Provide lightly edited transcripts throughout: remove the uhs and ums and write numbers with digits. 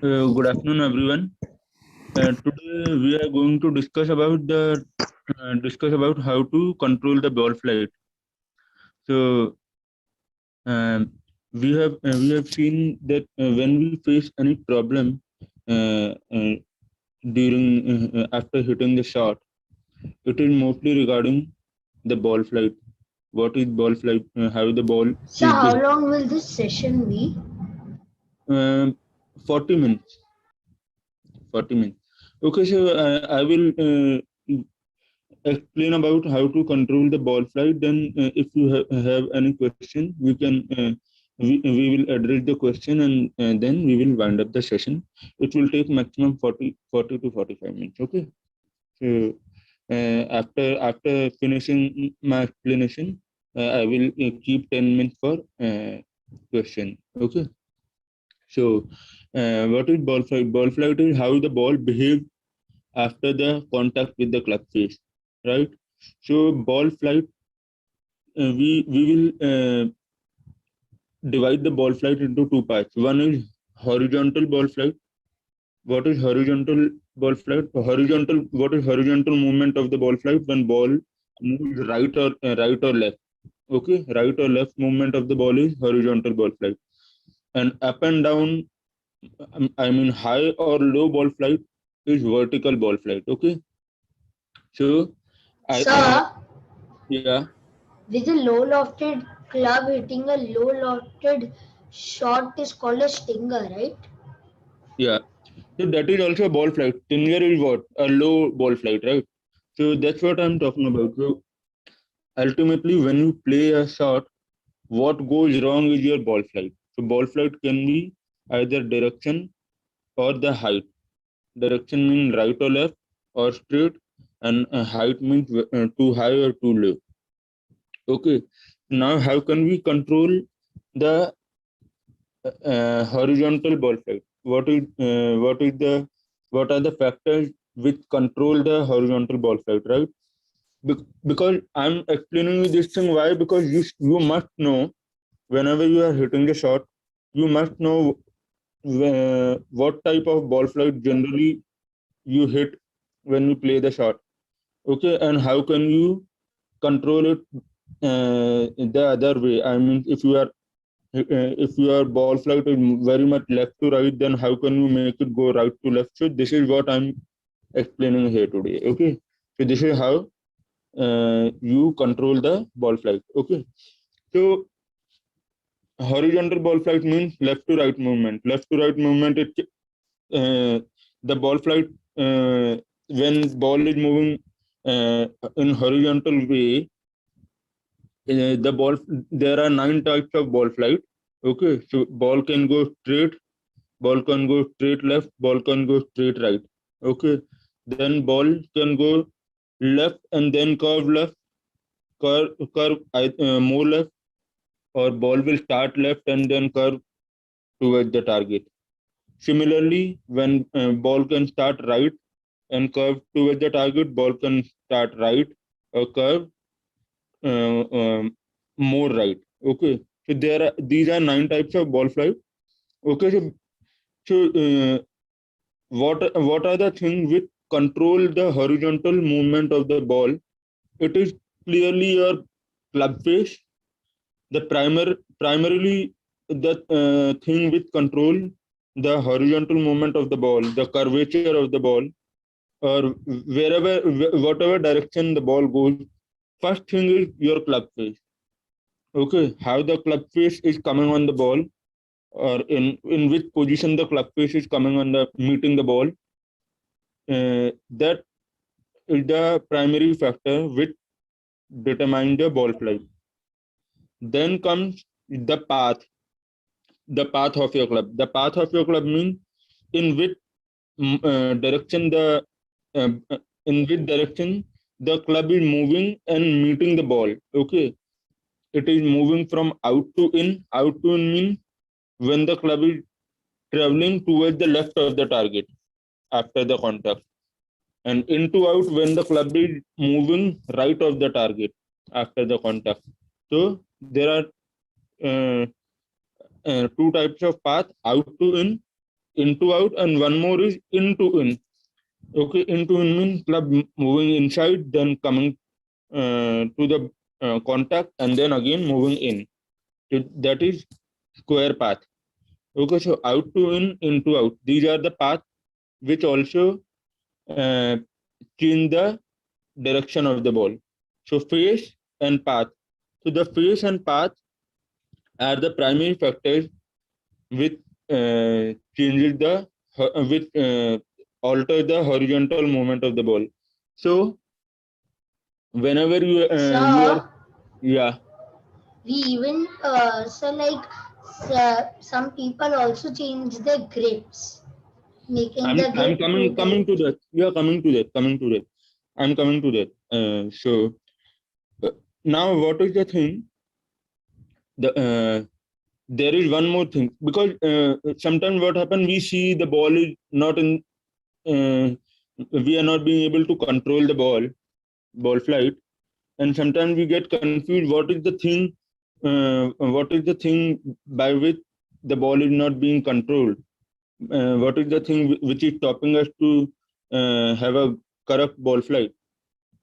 Good afternoon, everyone. Today we are going to discuss about how to control the ball flight. So um, we have seen that when we face any problem uh, uh, during after hitting the shot, it is mostly regarding the ball flight. What is ball flight? How the ball So, is how behaving. long will this session be? Um 40 minutes. 40 minutes. Okay, so I will explain about how to control the ball flight. Then if you have any question, we will address the question, and then we will wind up the session. It will take maximum 40 to 45 minutes. Okay, so after finishing my explanation, I will keep 10 minutes for question. Okay, so what is ball flight? Ball flight is how the ball behaves after the contact with the club face, right? So ball flight, we will divide the ball flight into two parts. One is horizontal ball flight. What is horizontal ball flight? What is horizontal movement of the ball flight? When ball moves right or left. Okay, right or left movement of the ball is horizontal ball flight, and up and down, I mean high or low ball flight is vertical ball flight. Okay, so I Sir, yeah. with a low lofted club hitting a low lofted shot is called a stinger, right? Yeah, so that is also a ball flight. Stinger is what? A low ball flight, right? So that's what I'm talking about. So ultimately, when you play a shot, what goes wrong is your ball flight. So ball flight can be either direction or the height. Direction means right or left or straight, and height means too high or too low. Okay. Now, how can we control the horizontal ball flight? What are the factors which control the horizontal ball flight, right? Because I'm explaining you this thing. Why? Because you must know, whenever you are hitting the shot, you must know what type of ball flight generally you hit when you play the shot. Okay, and how can you control it the other way? I mean, if your ball flight is very much left to right, then how can you make it go right to left? So this is what I'm explaining here today. Okay, so this is how you control the ball flight. Okay, so horizontal ball flight means left to right movement. Left to right movement, the ball flight, when ball is moving in horizontal way, the ball there are nine types of ball flight. Okay, so ball can go straight, ball can go straight left, ball can go straight right. Okay, then ball can go left and then curve left, more left, or ball will start left and then curve towards the target. Similarly, when ball can start right and curve towards the target, ball can start right or curve uh, um, more right. Okay, so these are nine types of ball flight. Okay, so what are the things which control the horizontal movement of the ball? It is clearly your club face. The primarily the thing which control the horizontal movement of the ball, the curvature of the ball, or whatever direction the ball goes. First thing is your club face. Okay, how the club face is coming on the ball, or in which position the club face is coming on the meeting the ball. That is the primary factor which determines the ball flight. Then comes the path of your club. The path of your club means in which direction uh, uh, in which direction the club is moving and meeting the ball. Okay, it is moving from out to in. Out to in means when the club is traveling towards the left of the target after the contact, and into out when the club is moving right of the target after the contact. So there are two types of path: out to in into out, and one more is into in. Okay, into in means club moving inside, then coming to the contact, and then again moving in. That is square path. Okay, so out to in, into out. These are the paths which also uh, change the direction of the ball. So face and path. So the face and path are the primary factors which changes the which alter the horizontal movement of the ball. So whenever you are, So yeah, we even so like some people also change their grips, making the I'm grip too coming tight. to that. Yeah, coming to that. I'm coming to that. So now what is the thing? The there is one more thing, because sometimes what happens, we see the ball is not in, uh, we are not being able to control the ball flight, and sometimes we get confused what is the thing by which the ball is not being controlled, what is the thing which is stopping us to have a correct ball flight.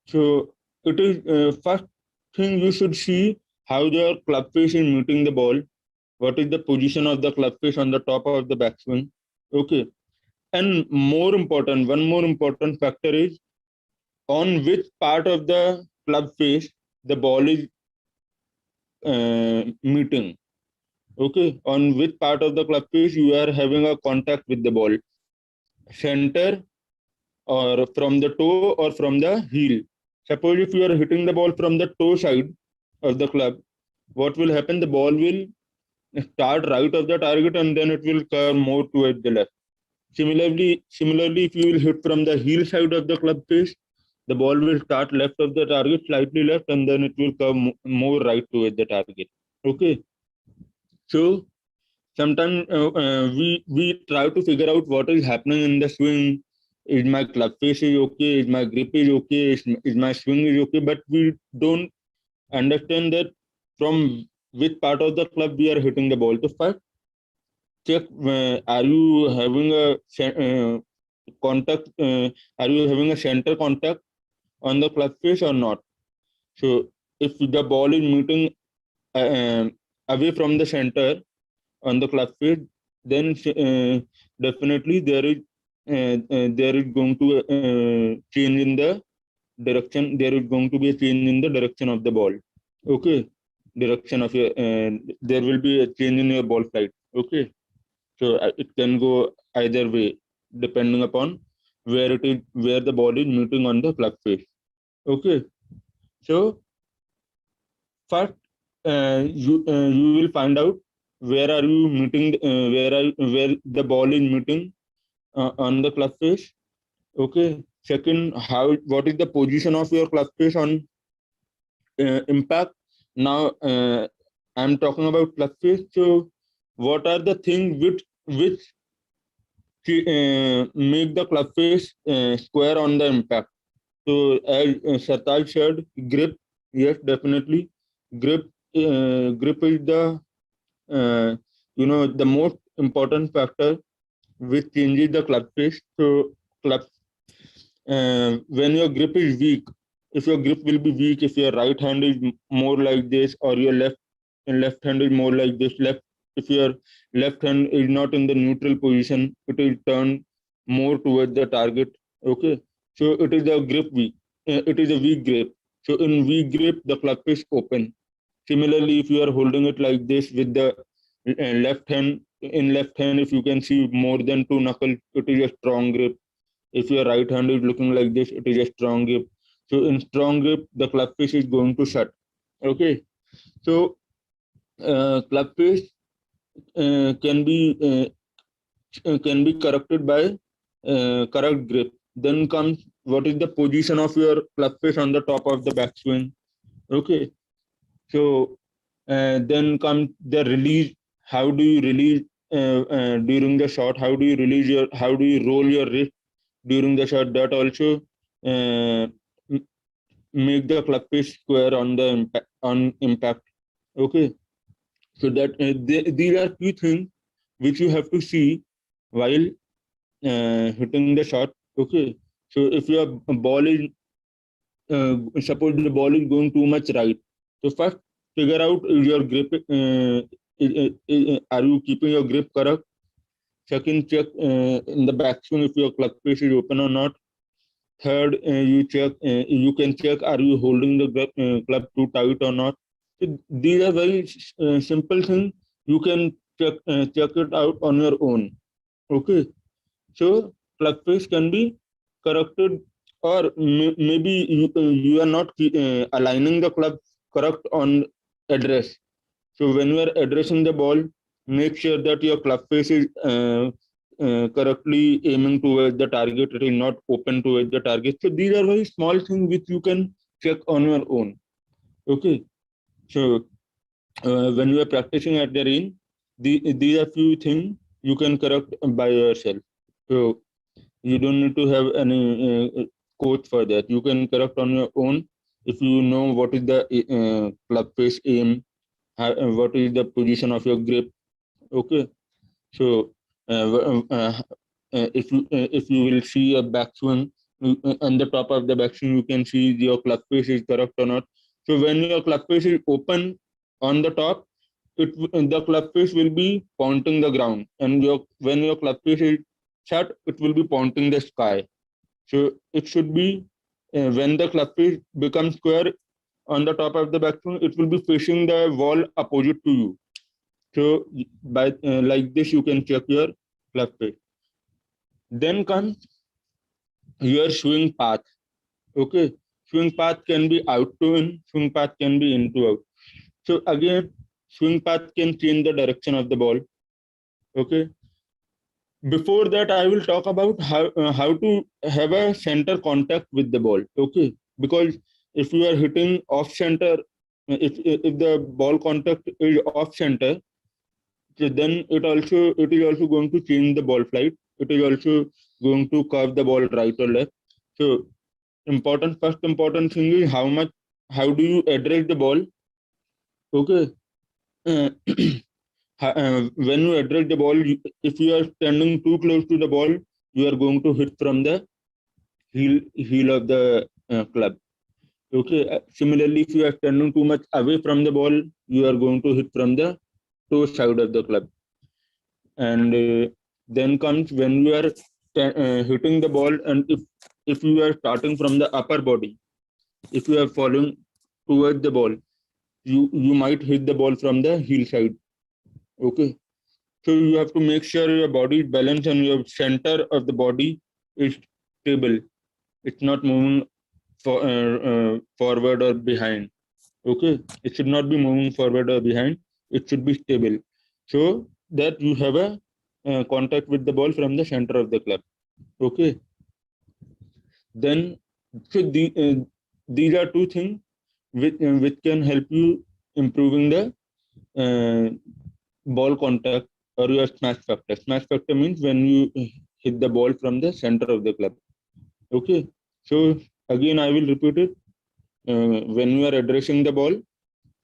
So it is first thing you should see how your club face is meeting the ball, what is the position of the club face on the top of the backswing. Okay, and more important, one more important factor is on which part of the club face the ball is meeting. Okay, on which part of the club face you are having a contact with the ball, center, or from the toe, or from the heel. Suppose if you are hitting the ball from the toe side of the club, what will happen? The ball will start right of the target, and then it will curve more towards the left. Similarly, if you will hit from the heel side of the club face, the ball will start left of the target, slightly left, and then it will curve more right towards the target. Okay, so sometimes we try to figure out what is happening in the swing. Is my club face is okay? Is my grip is okay? Is my swing is okay? But we don't understand that from which part of the club we are hitting the ball. So first, check, are you having a contact? Are you having a center contact on the club face or not? So if the ball is meeting away from the center on the club face, then definitely there is going to change in the direction. There is going to be a change in the direction of the ball. Okay, direction of your there will be a change in your ball flight. Okay, so it can go either way depending upon where the ball is meeting on the club face. Okay, so first you will find out where are you meeting, where the ball is meeting on the club face. Okay, second, how what is the position of your club face on impact. Now I'm talking about club face. So what are the things which make the club face square on the impact? So as Sartaj said, grip. Yes, definitely, grip. Grip is the the most important factor which changes the club face. So club, when your grip is weak, if your grip will be weak, if your right hand is more like this, or your left hand is more like this, if your left hand is not in the neutral position, it is turned more towards the target. Okay, so it is a grip weak. It is a weak grip. So in weak grip, the club is open. Similarly, if you are holding it like this with the left hand, in left hand, if you can see more than two knuckles, it is a strong grip. If your right hand is looking like this, it is a strong grip. So in strong grip, the club face is going to shut. Okay, so club face can be corrected by correct grip. Then comes what is the position of your club face on the top of the backswing. Okay, so then comes the release. How do you release during the shot? How do you roll your wrist during the shot? That also uh, make the club face square on the impact. Okay, so that these are few things which you have to see while hitting the shot. Okay, so if your ball is suppose the ball is going too much right, so first figure out is your grip, are you keeping your grip correct. Second, check in the backswing if your club face is open or not. Third, you can check are you holding the club too tight or not. So these are very simple things. You can check it out on your own. Okay, so club face can be corrected, or maybe you are not aligning the club correct on address. So when you are addressing the ball, make sure that your club face is correctly aiming towards the target. It is not open towards the target. So these are very small things which you can check on your own. Okay. So when you are practicing at the range, these are few things you can correct by yourself. So you don't need to have any coach for that. You can correct on your own if you know what is the club face aim, what is the position of your grip. Okay, so if you will see a backswing, on the top of the backswing you can see your club face is correct or not. So when your club face is open on the top, the club face will be pointing the ground, and when your club face is shut, it will be pointing the sky. So it should be when the club face becomes square on the top of the backswing, it will be facing the wall opposite to you. So by like this, you can check your club face. Then comes your swing path. Okay, swing path can be out to in, swing path can be in to out. So again, swing path can change the direction of the ball. Okay. Before that, I will talk about how to have a center contact with the ball. Okay, because if you are hitting off center, if the ball contact is off center, so then it is also going to change the ball flight. It is also going to curve the ball right or left. So first important thing is how do you address the ball. Okay. uh, when you address the ball, if you are standing too close to the ball, you are going to hit from the heel of the club. Okay. Similarly, if you are standing too much away from the ball, you are going to hit from the toe side of the club. And then comes when you are hitting the ball, and if you are starting from the upper body, if you are falling towards the ball, you might hit the ball from the heel side. Okay, so you have to make sure your body is balanced and your center of the body is stable. It's not moving forward or behind. Okay, it should not be moving forward or behind. It should be stable, so that you have a contact with the ball from the center of the club. Okay, then so these are two things which can help you improving the uh, ball contact or your smash factor. Smash factor means when you hit the ball from the center of the club. Okay, so again I will repeat it. When you are addressing the ball,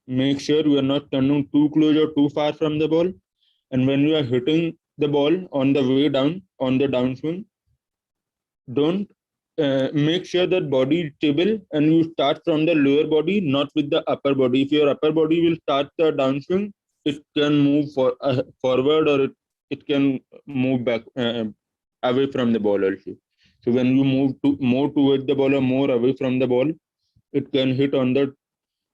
make sure you are not standing too close or too far from the ball. And when you are hitting the ball on the way down, on the downswing, don't make sure that body is stable and you start from the lower body, not with the upper body. If your upper body will start the downswing, it can move forward, or it can move back away from the ball also. So when you move more towards the ball or more away from the ball, it can hit on the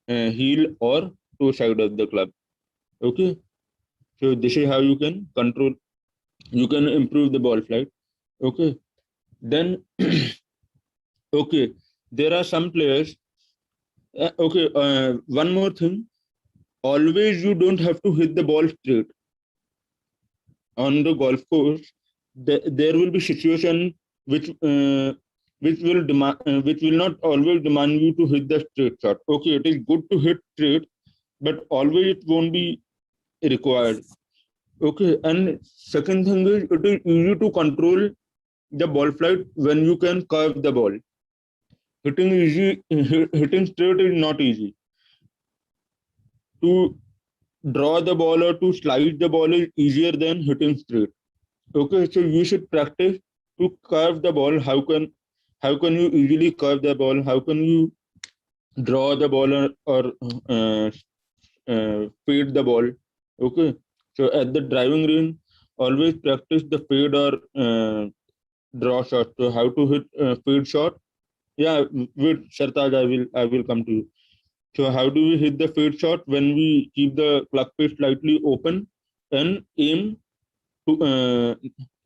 heel or toe side of the club. Okay, so this is how you can control, you can improve the ball flight. Okay, then okay, there are some players. Okay, one more thing. Always you don't have to hit the ball straight on the golf course. There will be situation which which will not always demand you to hit the straight shot. Okay, it is good to hit straight, but always it won't be required. Okay, and second thing is it is easy to control the ball flight when you can curve the ball. Hitting straight is not easy. To draw the ball or to slide the ball is easier than hitting straight. Okay, so you should practice to curve the ball. How can you easily curve the ball? How can you draw the ball or fade the ball? Okay, so at the driving range, always practice the fade or draw shot. So how to hit fade shot? Yeah, wait, Shartaj, I will come to you. So how do we hit the fade shot? When we keep the club face slightly open and aim to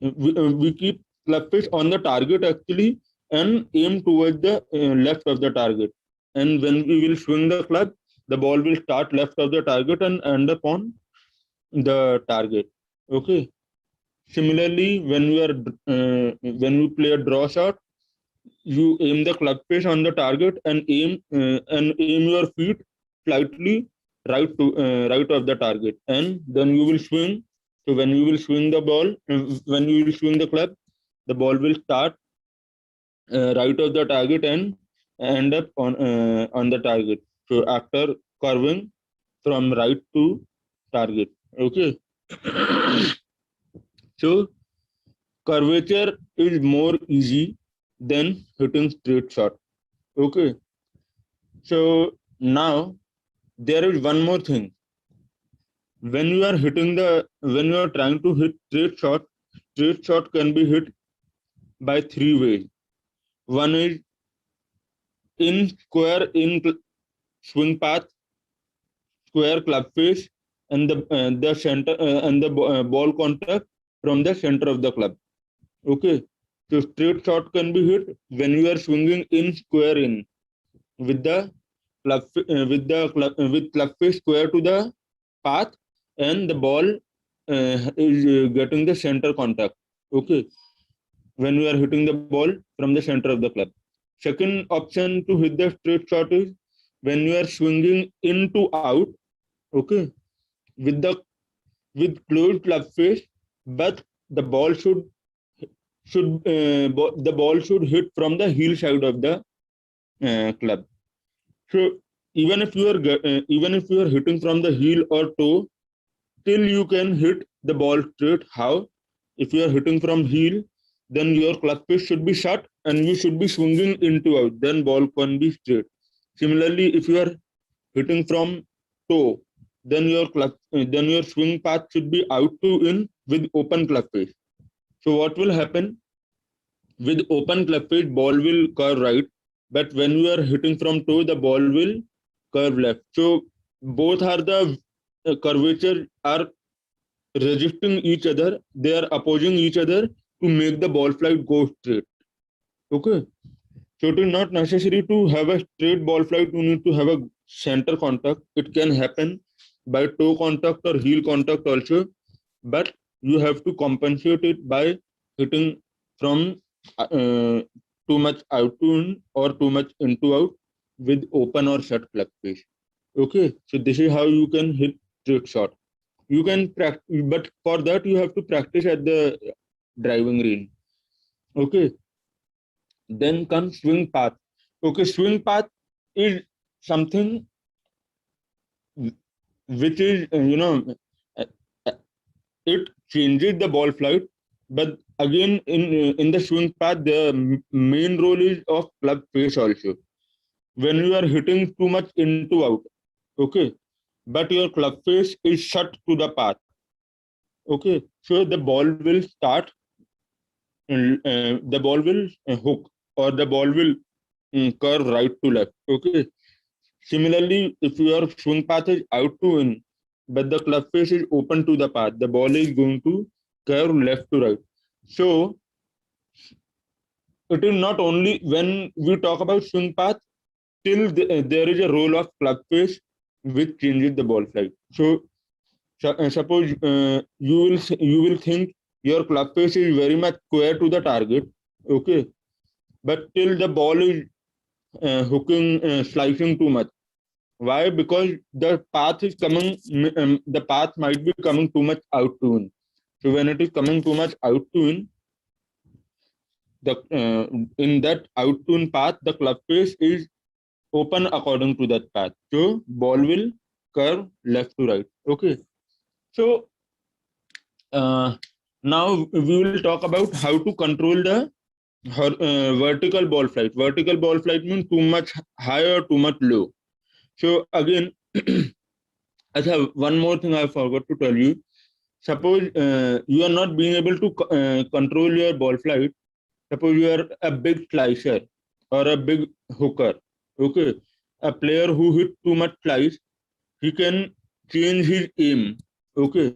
we keep club face on the target actually and aim towards the left of the target. And when we will swing the club, the ball will start left of the target and end up on the target. Okay. Similarly, when you play a draw shot, you aim the club face on the target and aim your feet slightly right of the target, and then you will swing. So when you will swing the ball, when you will swing the club, the ball will start right of the target and end up on the target. So after curving from right to target. Okay. So curvature is more easy than hitting straight shot. Okay. So now there is one more thing. When you are trying to hit straight shot can be hit by three ways. One is in swing path, square club face, and the center and the ball contact from the center of the club. Okay. So straight shot can be hit when you are swinging in square in with the with club face square to the path, and the ball is getting the center contact. Okay. When you are hitting the ball from the center of the club. Second option to hit the straight shot is when you are swinging into out. Okay. with the with closed club face, but the ball the ball should hit from the heel side of the club. So even if you are hitting from the heel or toe, still you can hit the ball straight. How? If you are hitting from heel, then your club face should be shut and you should be swinging into out. Then ball can be straight. Similarly, if you are hitting from toe, then your swing path should be out to in with open club face. So what will happen? With open club face, ball will curve right, but when you are hitting from toe, the ball will curve left. So both are the curvature are resisting each other. They are opposing each other to make the ball flight go straight. Okay. So it is not necessary to have a straight ball flight. You need to have a center contact. It can happen by toe contact or heel contact also, but you have to compensate it by hitting from too much out to in or too much into out with open or shut club face. Okay, so this is how you can hit straight shot. You can practice, but for that you have to practice at the driving range. Okay. Then comes swing path. Okay, swing path is something which is uh, uh, it changes the ball flight, but again in the swing path the main role is of club face also. When you are hitting too much into out, okay, but your club face is shut to the path. Okay, so the ball will start the ball will hook, or the ball will curve right to left. Okay. Similarly, if your swing path is out to in, but the club face is open to the path, the ball is going to curve left to right. So it is not only when we talk about swing path, there is a role of club face which changes the ball flight. So suppose you will think your club face is very much square to the target, okay, but till the ball is hooking, slicing too much. Why? Because the path is coming, the path might be coming too much out to in. So when it is coming too much out to in, the in that out to in path, the club face is open according to that path. So ball will curve left to right. Okay. So uh, Now we will talk about how to control the vertical ball flight. Vertical ball flight means too much high or too much low. So again, I have one more thing I forgot to tell you. Suppose you are not being able to control your ball flight. Suppose you are a big slicer or a big hooker. Okay, a player who hit too much slice, he can change his aim. Okay,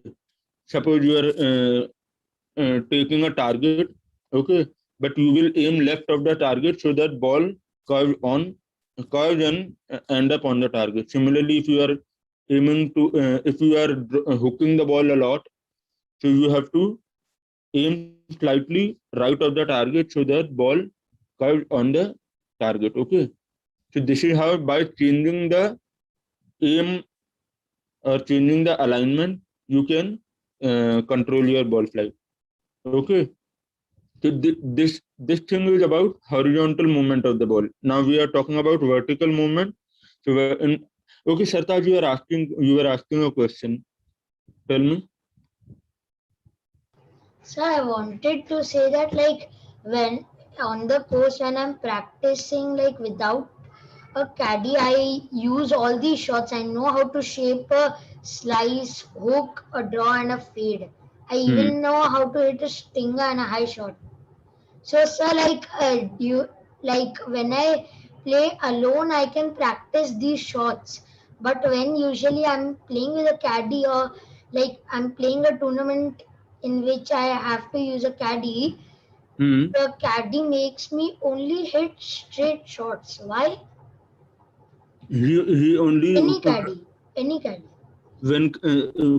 suppose you are taking a target. Okay, but you will aim left of the target so that ball curves and end up on the target. Similarly, if you are aiming to if you are hooking the ball a lot, so you have to aim slightly right of the target so that ball curves on the target. Okay, so this is how by changing the aim or changing the alignment you can control your ball flight. Okay, so this thing is about horizontal movement of the ball. Now we are talking about vertical movement. So okay, Sartaj, you were asking a question. Tell me. So I wanted to say that like when on the course when I'm practicing like without a caddy, I use all these shots. I know how to shape a slice, hook, a draw, and a fade. I Hmm. even know how to hit a stinger and a high shot. So, sir, like you like when I play alone, I can practice these shots. But when usually I'm playing with a caddy or like I'm playing a tournament in which I have to use a caddy, Hmm. the caddy makes me only hit straight shots. Why? He only Any caddy, any caddy. when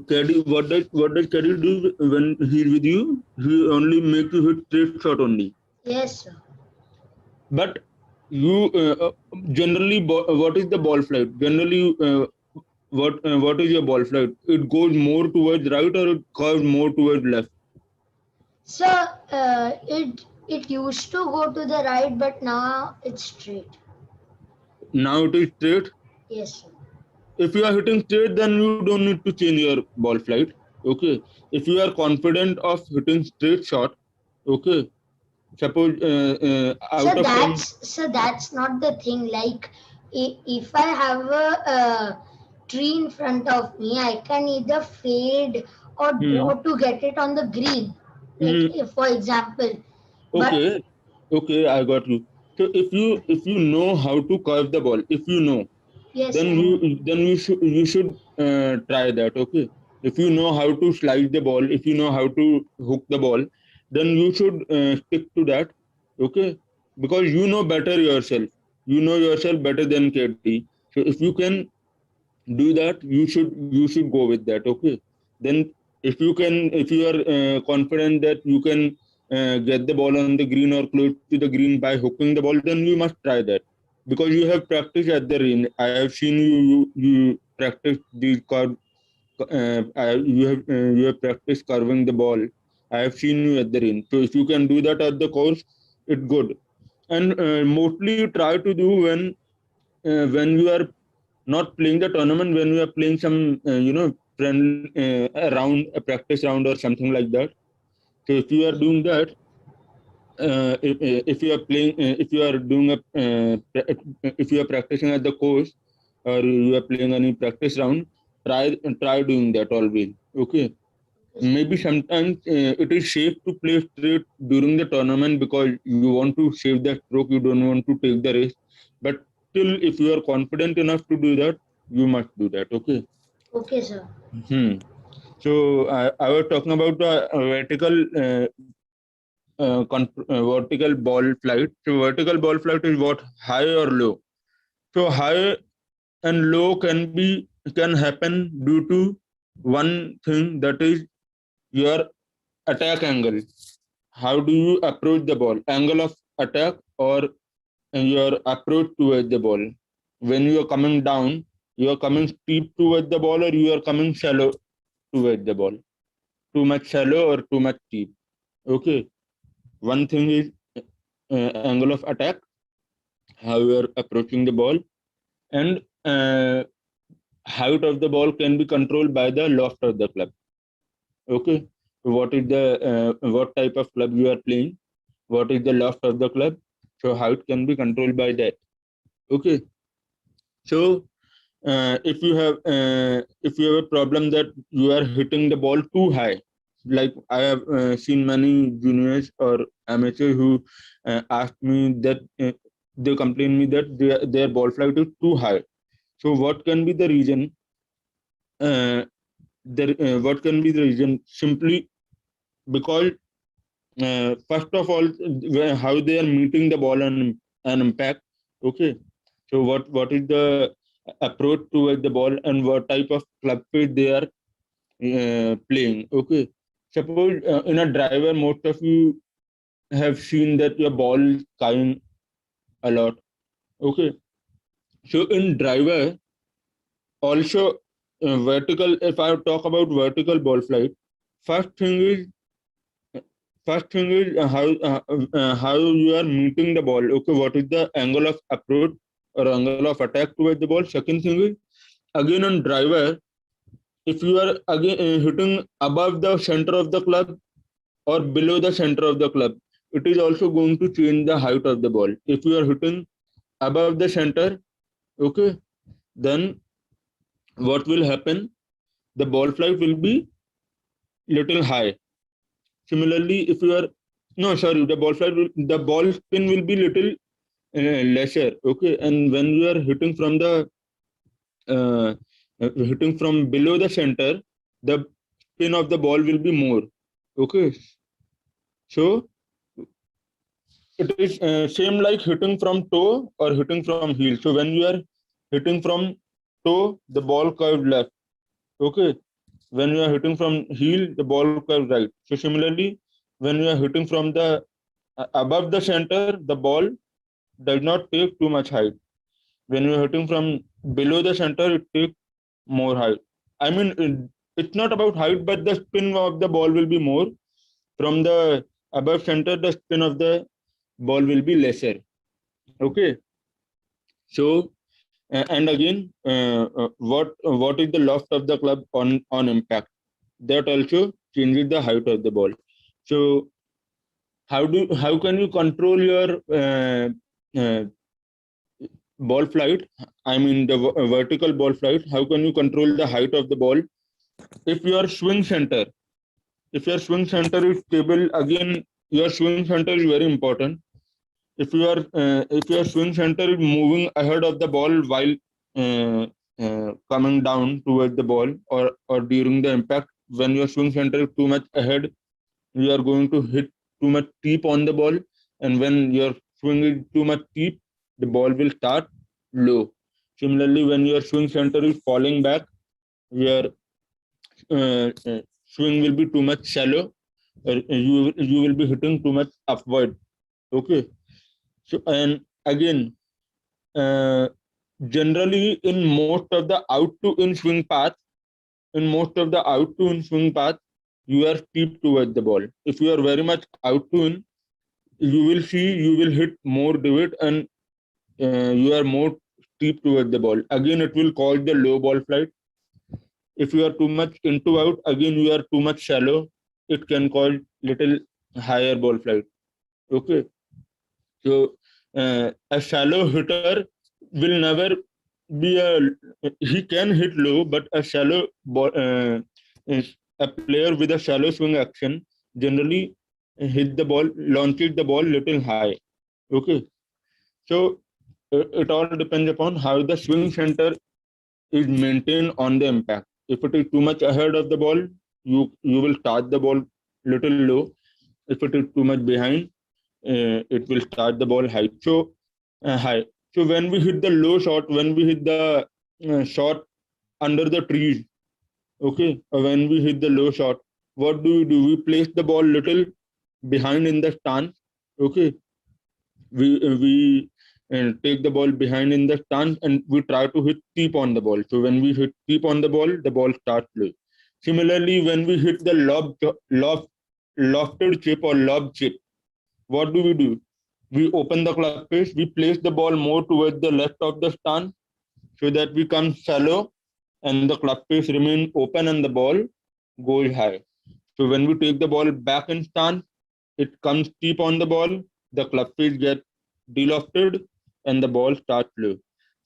caddy what does caddy do when he's with you? He only make you hit straight shot only. Yes, sir. But you generally what is the ball flight? Generally, what is your ball flight? It goes more towards right or it curves more towards left? So it used to go to the right, but now it's straight. Now it is straight. Yes, sir. If you are hitting straight, then you don't need to change your ball flight. Okay. If you are confident of hitting straight shot, okay. Suppose out of 10. So that's not the thing. Like if I have a tree in front of me, I can either fade or Hmm, draw to get it on the green. Like hmm, if, for example, but okay, okay, I got you. So if you know how to curve the ball, if you know, yes, then I know. you should try that. Okay, if you know how to slide the ball, if you know how to hook the ball, then you should stick to that. Okay, because you know better yourself. You know yourself better than KT. So if you can do that, you should go with that. Okay, then if you are confident that you can get the ball on the green or close to the green by hooking the ball, then you must try that because you have practiced at the range. I have seen you practice the curve. You have practiced curving the ball. I have seen you at the range. So if you can do that at the course, it's good. And mostly try to do when you are not playing the tournament, when you are playing some friend a round, a practice round or something like that. So if you are doing that, if you are playing if you are doing if you are practicing at the course or you are playing any practice round, try doing that always. Okay, maybe sometimes it is safe to play straight during the tournament because you want to save the stroke, you don't want to take the risk. But still, if you are confident enough to do that, you must do that. Okay. Okay, sir. Hmm. So I was talking about the vertical ball flight. So vertical ball flight is what, high or low. So high and low can happen due to one thing, that is your attack angle. How do you approach the ball? Angle of attack or your approach towards the ball. When you are coming down, you are coming steep towards the ball or you are coming shallow towards the ball. Too much shallow or too much steep. Okay. One thing is angle of attack, how you are approaching the ball, and height of the ball can be controlled by the loft of the club. Okay. what is the what type of club you are playing, what is the loft of the club. So how it can be controlled by that. Okay. So if you have a problem that you are hitting the ball too high, like I have seen many juniors or amateurs who asked me that they complain me that their ball flight is too high. So what can be the reason? What can be the reason? Simply because first of all, how they are meeting the ball and an impact. Okay. So what is the approach towards the ball and what type of club fit they are playing. Okay. Suppose in a driver, most of you have seen that your ball is carrying a lot. Okay. So in driver, also vertical. If I talk about vertical ball flight, first thing is how you are meeting the ball. Okay, what is the angle of approach or angle of attack towards the ball? Second thing is, again on driver, if you are again hitting above the center of the club or below the center of the club, it is also going to change the height of the ball. If you are hitting above the center, okay, then what will happen? The ball flight will be little high. Similarly, if you are no sorry, the ball spin will be little lesser. Okay, and when you are uh, hitting from below the center, the spin of the ball will be more. Okay, so it is same like hitting from toe or hitting from heel. So when you are hitting from toe, the ball curved left. Okay, when you are hitting from heel, the ball curved right. So similarly, when you are hitting from the above the center, the ball does not take too much height. When you are hitting from below the center, it takes more height. I mean, it's not about height, but the spin of the ball will be more. From the above center, the spin of the ball will be lesser. Okay, so and again, what is the loft of the club on impact? That also changes the height of the ball. So how can you control your uh, ball flight? I mean the vertical ball flight. How can you control the height of the ball? If your swing center, if your swing center is stable, again your swing center is very important. If your swing center is moving ahead of the ball while uh, coming down towards the ball or during the impact, when your swing center is too much ahead, you are going to hit too much deep on the ball, and when your swing is too much deep, the ball will start low. Similarly, when your swing center is falling back, your swing will be too much shallow, you will be hitting too much upward. Okay. So and again, uh, generally in most of the out to in swing path, you are steep towards the ball. If you are very much out to in, you will hit more divot and you are more steep towards the ball. Again, it will cause the low ball flight. If you are too much into out, again you are too much shallow. It can cause little higher ball flight. Okay. So a shallow hitter will never be a. He can hit low, but a shallow ball, a player with a shallow swing action generally launches the ball little high. Okay, so it all depends upon how the swing center is maintained on the impact. If it is too much ahead of the ball, you will start the ball little low. If it is too much behind, it will start the ball high. So high. So when we hit the low shot, when we hit the shot under the trees, okay, when we hit the low shot, what do? We place the ball little behind in the stance. Okay, we take the ball behind in the stance and we try to hit deep on the ball. So when we hit deep on the ball starts low. Similarly, when we hit the lofted chip or lob chip, what do? We open the club face, we place the ball more towards the left of the stand so that we come shallow and the club face remain open and the ball goes high. So when we take the ball back in stance, it comes steep on the ball, the club face gets delofted, and the ball starts low.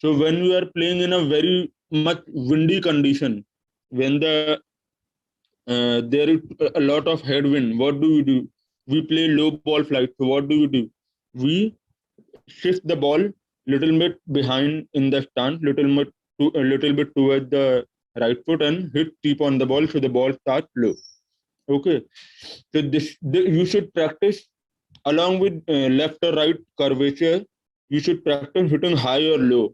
So when we are playing in a very much windy condition, when there is a lot of headwind, what do? We play low ball flight. So what do? We shift the ball little bit behind in the stance, a little bit towards the right foot and hit steep on the ball, so the ball starts low. Okay, so you should practice along with left or right curvature. You should practice hitting high or low,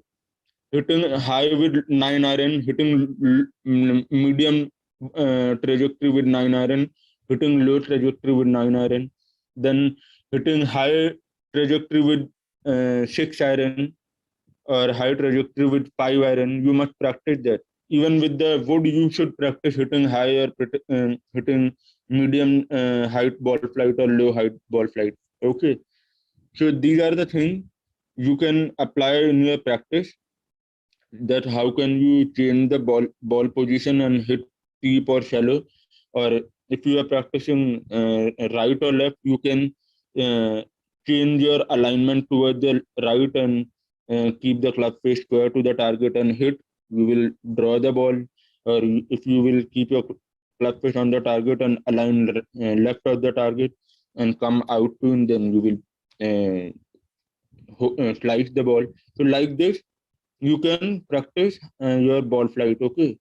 hitting high with 9 iron, hitting medium trajectory with 9 iron, hitting low trajectory with 9 iron, then hitting high trajectory with 6 iron, or high trajectory with 5 iron. You must practice that. Even with the wood, you should practice hitting high or hitting medium height ball flight or low height ball flight. Okay, so these are the things you can apply in your practice. That how can you change the ball position and hit deep or shallow, or if you are practicing right or left, you can uh, change your alignment towards the right and keep the club face square to the target and hit. You will draw the ball, or if you will keep your club face on the target and align left of the target and come out to, and then you will slice the ball. So like this you can practice your ball flight. Okay,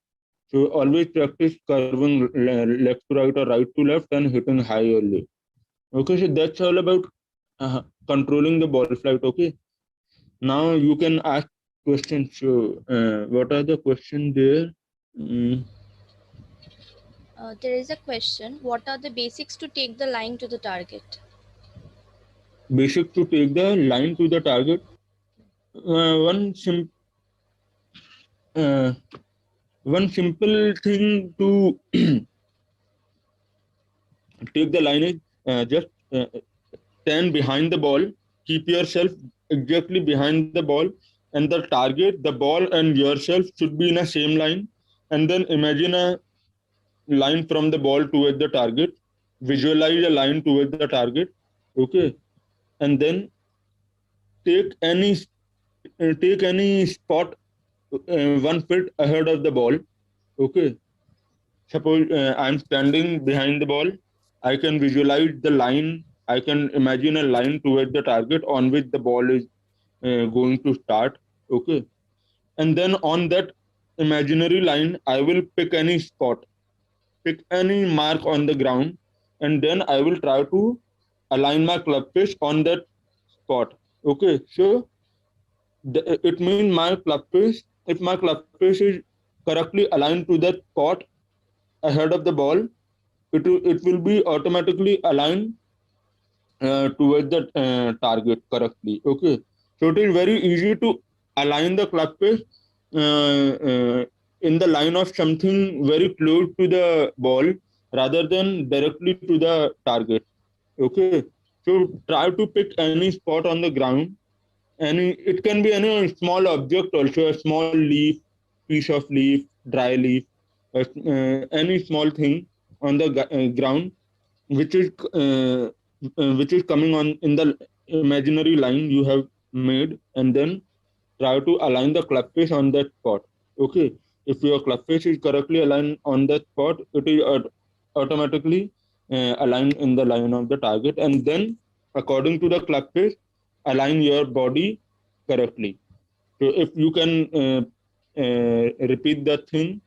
so always practice curving left to right or right to left and hitting high or low. Okay, so that's all about controlling the ball flight. Okay, now you can ask questions. So what are the questions there? Mm, There is a question. What are the basics to take the line to the target? basic to take the line to the target. One uh, one simple thing to take the line is just stand behind the ball, keep yourself exactly behind the ball, and the target, the ball, and yourself should be in a same line. And then imagine a line from the ball towards the target, visualize a line towards the target. Okay, and then take any take any spot 1 foot ahead of the ball. Okay, suppose I'm standing behind the ball, I can visualize the line. I can imagine a line towards the target on which the ball is going to start. Okay, and then on that imaginary line, I will pick any spot, pick any mark on the ground, and then I will try to align my club face on that spot. Okay, so it means my club face. If my club face is correctly aligned to that spot ahead of the ball, it will be automatically aligned towards the target correctly. Okay, so it is very easy to align the club face in the line of something very close to the ball rather than directly to the target. Okay, so try to pick any spot on the ground. Any, it can be any small object also, a small leaf, piece of leaf, dry leaf, any small thing on the ground which is which is coming on in the imaginary line you have made, and then try to align the club face on that spot. Okay, if your club face is correctly aligned on that spot, it is automatically aligned in the line of the target, and then according to the club face, align your body correctly. So if you can repeat that thing,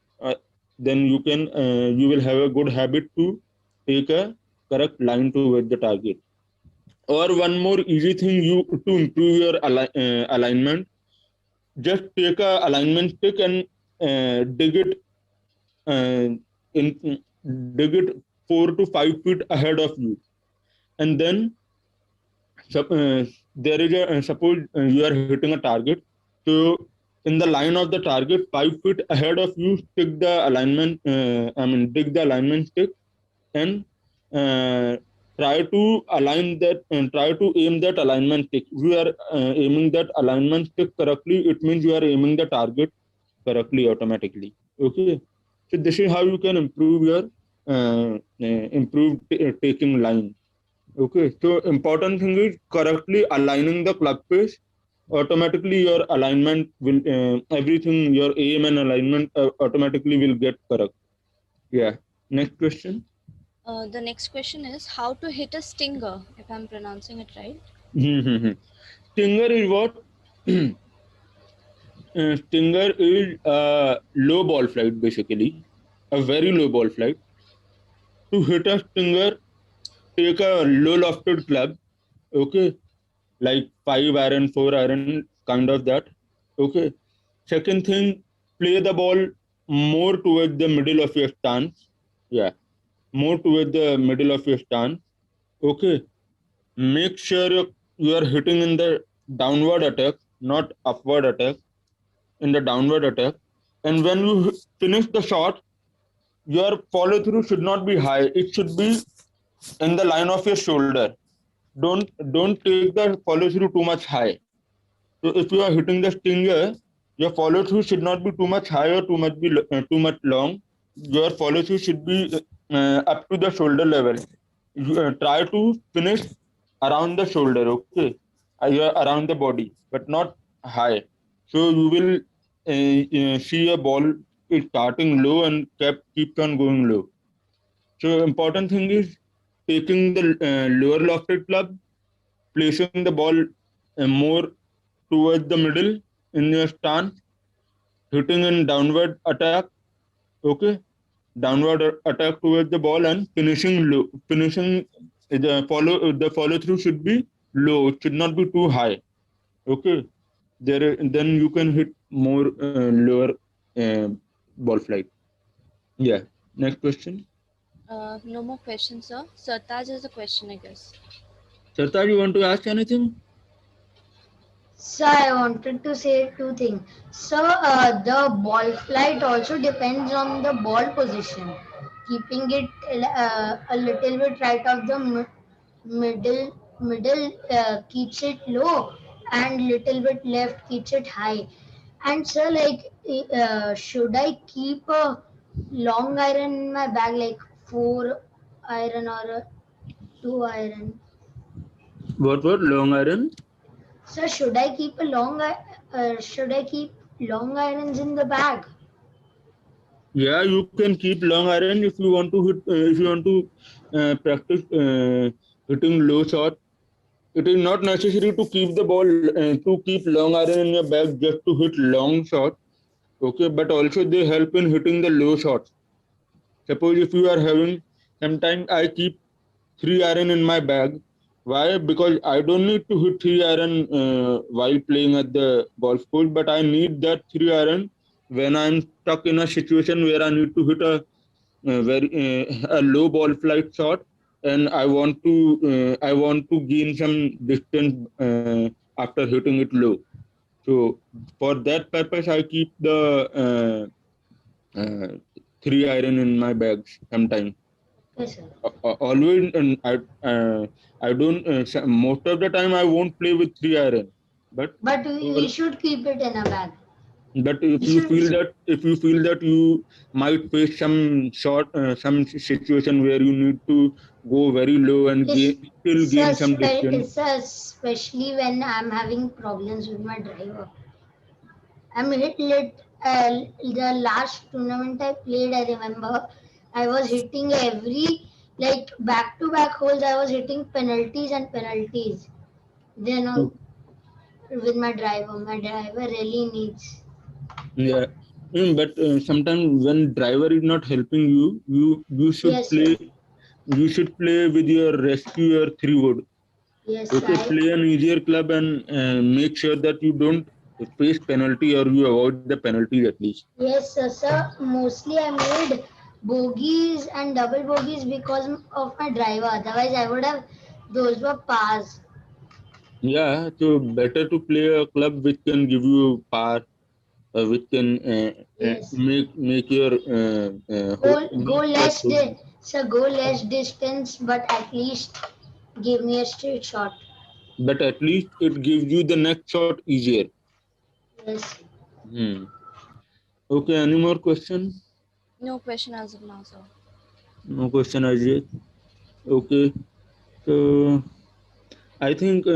then you will have a good habit to take a correct line towards the target. Or one more easy thing you to improve your alignment, just take a alignment stick and dig it in dig it 4 to 5 feet ahead of you, and then there is a suppose you are hitting a target, so in the line of the target 5 feet ahead of you, stick the alignment dig the alignment stick, and uh, try to align that and try to aim that alignment stick. You are aiming that alignment stick correctly, it means you are aiming the target correctly automatically. Okay, so this is how you can improve your improved taking line. Okay, so important thing is correctly aligning the club face. Automatically, your alignment will everything, your aim and alignment automatically will get correct. Yeah. Next question. The next question is how to hit a stinger, if I'm pronouncing it right. Stinger is what? Stinger is a low ball flight, basically, a very low ball flight. To hit a stinger, take a low lofted club, okay, like 5 iron, 4 iron, kind of that. Okay. Second thing, play the ball more towards the middle of your stance. Yeah, more towards the middle of your stance. Okay. Make sure you are hitting in the downward attack, not upward attack, in the downward attack. And when you finish the shot, your follow through should not be high. It should be in the line of your shoulder. Don't take the follow through too much high. So if you are hitting the stinger, your follow through should not be too much high or too much long. Your follow through should be up to the shoulder level. You, try to finish around the shoulder, okay, around the body, but not high. So you will see a ball is starting low and keeps on going low. So important thing is taking the lower lofted club, placing the ball more towards the middle in your stance, hitting in downward attack, okay, downward attack towards the ball and finishing low. Finishing the follow through should be low. It should not be too high. Okay, then you can hit more lower uh, ball flight. Yeah. Next question. No more questions, sir. Sartaj has a question, I guess. Sartaj, you want to ask anything? So I wanted to say two things. So the ball flight also depends on the ball position. Keeping it a little bit right of the middle keeps it low, and little bit left keeps it high. And so like, should I keep a long iron in my bag, like 4 iron or a 2 iron? What long iron? So should I keep long irons in the bag? Yeah, you can keep long iron if you want to hit. If you want to practice hitting low shot, it is not necessary to keep the ball to keep long iron in your bag just to hit long shot. Okay, but also they help in hitting the low shots. Suppose if you are having, sometimes I keep 3 iron in my bag. Why? Because I don't need to hit 3 iron while playing at the golf course, but I need that 3 iron when I'm stuck in a situation where I need to hit a low ball flight shot, and I want to gain some distance after hitting it low. So for that purpose, I keep the 3 iron in my bags sometimes. Yes, sir. Always, and I don't. Most of the time, I won't play with 3 iron. But But we should keep it in a bag. but We should. if you feel that you might face some situation where you need to go very low and It's, still gain some distance. it's especially when I'm having problems with my driver. I'm the last tournament I played, I remember I was hitting every, like, back to back holes. I was hitting penalties and penalties. Then with my driver. My driver really needs. Yeah. But sometimes when driver is not helping you, you should Yes, play. sir. You should play with your rescue or 3 wood. Yes, Okay, I. play an easier club and make sure that you don't face penalty or you avoid the penalties at least. Yes, sir. Sir, mostly I made bogeys and double bogeys because of my driver. Otherwise, I would have. Those were pars. Yeah, so better to play a club which can give you power, which can Yes. make your Go make your less so go less distance, but at least give me a straight shot. but at least it gives you the next shot easier. Yes. Hmm. Okay, any more question? No question as of now, sir. No question as yet. Okay. So I think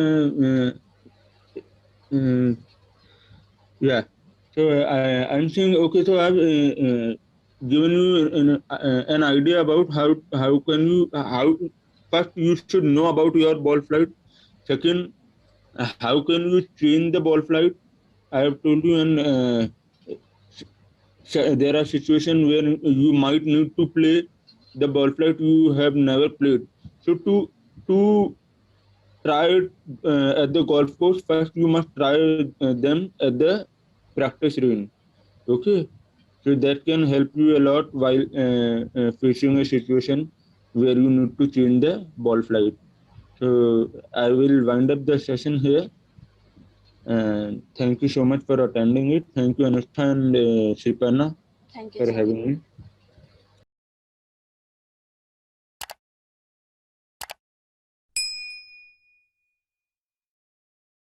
yeah. So I'm saying okay. So I've given you an idea about how can you how first you should know about your ball flight. Second, how can you change the ball flight? I have told you, and there are situations where you might need to play the ball flight you have never played. So to try it at the golf course, first you must try them at the practice range. Okay, so that can help you a lot while facing a situation where you need to change the ball flight. So I will wind up the session here. And thank you so much for attending it. Thank you, Anushtha and Sriparna, Thank you, for sir. having me.